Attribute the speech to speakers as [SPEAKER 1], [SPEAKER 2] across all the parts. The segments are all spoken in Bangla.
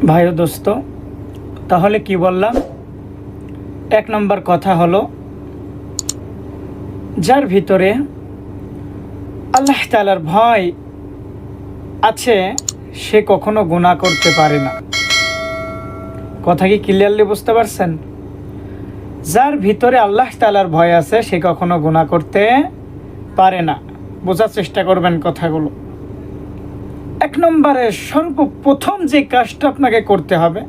[SPEAKER 1] ভাই ও দোস্ত, তাহলে কি বললাম? এক নম্বর কথা হলো, যার ভিতরে আল্লাহ তাআলার ভয় আছে সে কখনো গুনাহ করতে পারে না। কথা কি ক্লিয়ারলি বুঝতে পারছেন? যার ভিতরে আল্লাহ তাআলার ভয় আছে সে কখনো গুনাহ করতে পারে না। বোঝার চেষ্টা করবেন কথাগুলো। এক নম্বরে সর্বপ্রথম যে কাজটা আপনাকে করতে হবে,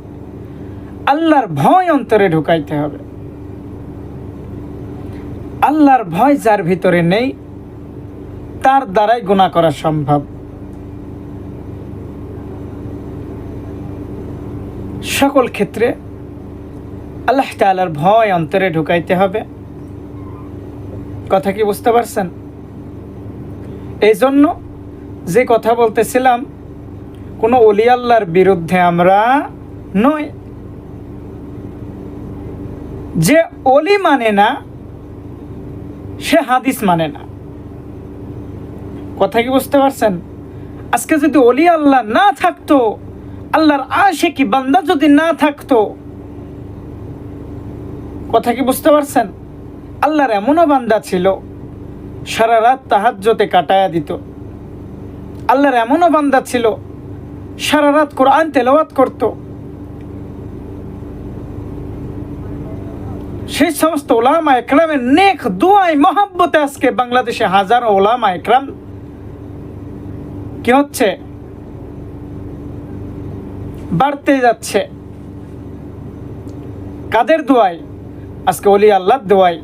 [SPEAKER 1] আল্লাহর ভয় অন্তরে ঢুকাইতে হবে। আল্লাহর ভয় যার ভিতরে নেই তার দ্বারাই গুনাহ করা সম্ভব। সকল ক্ষেত্রে আল্লাহ তাআলার ভয় অন্তরে ঢুকাইতে হবে। কথা কি বুঝতে পারছেন? এই জন্য যে কথা বলতেছিলাম, কোনো ওলি আল্লাহর বিরুদ্ধে আমরা নই। যে ওলি মানে না সে হাদিস মানে না। কথা কি বুঝতে পারছেন? আজকে যদি ওলি আল্লাহ না থাকতো, আল্লাহর আশিকি বান্দা যদি না থাকতো, কথা কি বুঝতে পারছেন? আল্লাহর এমনও বান্দা ছিল সারা রাত তাহাজ্জুদে কাটায়া দিত। আল্লাহর এমনও বান্দা ছিল সারা রাত কোরআন তেলাওয়াত করত। সেই সমস্ত ওলামা একরামের নেক দুআয় মহব্বতে আজকে বাংলাদেশে হাজারো ওলামা একরাম কি হচ্ছে, বাড়তে যাচ্ছে। কাদের দোয়ায়? আজকে ওলি আল্লাহর দোয়ায়।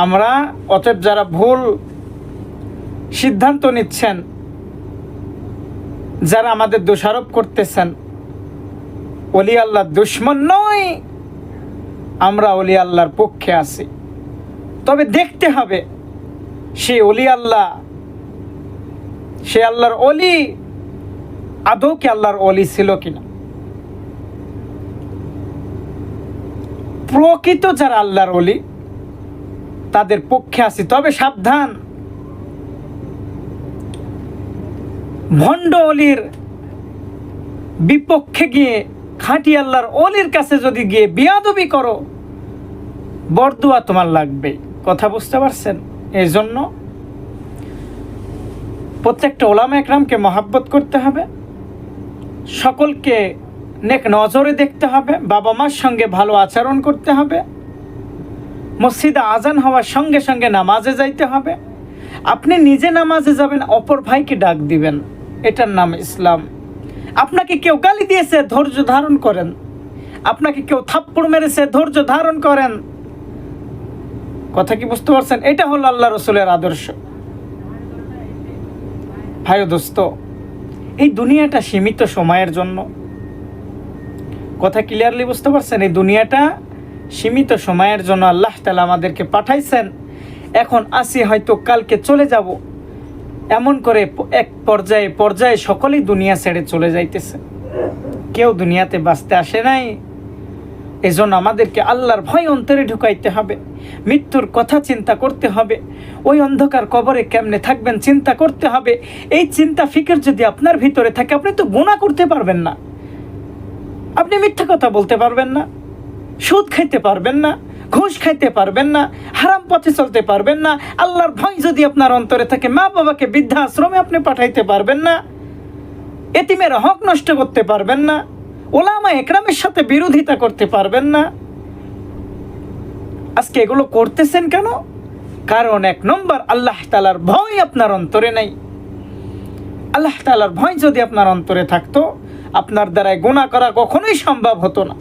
[SPEAKER 1] আমরা অতএব যারা ভুল সিদ্ধান্ত নিচ্ছেন, যারা আমাদের দোষারোপ করতেছেন, ওলি আল্লাহর দুশমন নয়, আমরা ওলি আল্লাহর পক্ষে আছি। তবে দেখতে হবে সে ওলি আল্লাহ, সে আল্লাহর ওলি আদৌ কি আল্লাহর ওলি ছিল কিনা। প্রকৃত যারা আল্লাহর ওলি তাদের পক্ষে আছি। তবে সাবধান, ভণ্ড ওলির বিপক্ষে গিয়ে খাঁটি আল্লাহর ওলির কাছে যদি গিয়ে বিয়াদবি করো, বরদুয়া তোমার লাগবে। কথা বুঝতে পারছেন? এই জন্য প্রত্যেকটা ওলামা একরামকে মহাব্বত করতে হবে, সকলকে নেক নজরে দেখতে হবে, বাবা মার সঙ্গে ভালো আচরণ করতে হবে, মসজিদে আজান হওয়ার সঙ্গে সঙ্গে নামাজে যাইতে হবে। আপনি নিজে নামাজে যাবেন, অপর ভাইকে ডাক দিবেন, এটার নাম ইসলাম। আপনাকে কেউ গালি দিয়েছে, ধৈর্য ধারণ করেন। আপনাকে কেউ থাপ্পড় মেরেছে, ধৈর্য ধারণ করেন। কথা কি বুঝতে পারছেন? এটা হলো আল্লাহ রসুলের আদর্শ। ভাই ও দোস্ত, এই দুনিয়াটা সীমিত সময়ের জন্য। কথা ক্লিয়ারলি বুঝতে পারছেন? এই দুনিয়াটা সীমিত সময়ের জন্য আল্লাহ তাআলা আমাদেরকে পাঠাইছেন। এখন আসি, হয়তো কালকে চলে যাব। এমন করে এক পর্যায়ে পর্যায়ে সকলেই দুনিয়া ছেড়ে চলে যাইতেছে। কেউ দুনিয়াতে বাঁচতে আসে নাই। এজন্য আমাদেরকে আল্লাহর ভয় অন্তরে ঢুকাইতে হবে। মৃত্যুর কথা চিন্তা করতে হবে। ওই অন্ধকার কবরে কেমনে থাকবেন চিন্তা করতে হবে। এই চিন্তা ফিকির যদি আপনার ভিতরে থাকে, আপনি তো গুনাহ করতে পারবেন না, আপনি মিথ্যা কথা বলতে পারবেন না, সুদ খাইতে পারবেন না, ঘুষ খাইতে পারবেন না, হারাম পথে চলতে পারবেন না। আল্লাহর ভয় যদি আপনার অন্তরে থাকে, মা বাবাকে বৃদ্ধাশ্রমে আপনি পাঠাইতে পারবেন না, এতিমের হক নষ্ট করতে পারবেন না, ওলামা একরামের সাথে বিরোধিতা করতে পারবেন না। আজকে এগুলো করতেছেন কেন? কারণ এক নম্বর, আল্লাহ তাআলার ভয় আপনার অন্তরে নাই। আল্লাহ তাআলার ভয় যদি আপনার অন্তরে থাকতো, আপনার দ্বারাই গুনাহ করা কখনোই সম্ভব হতো না।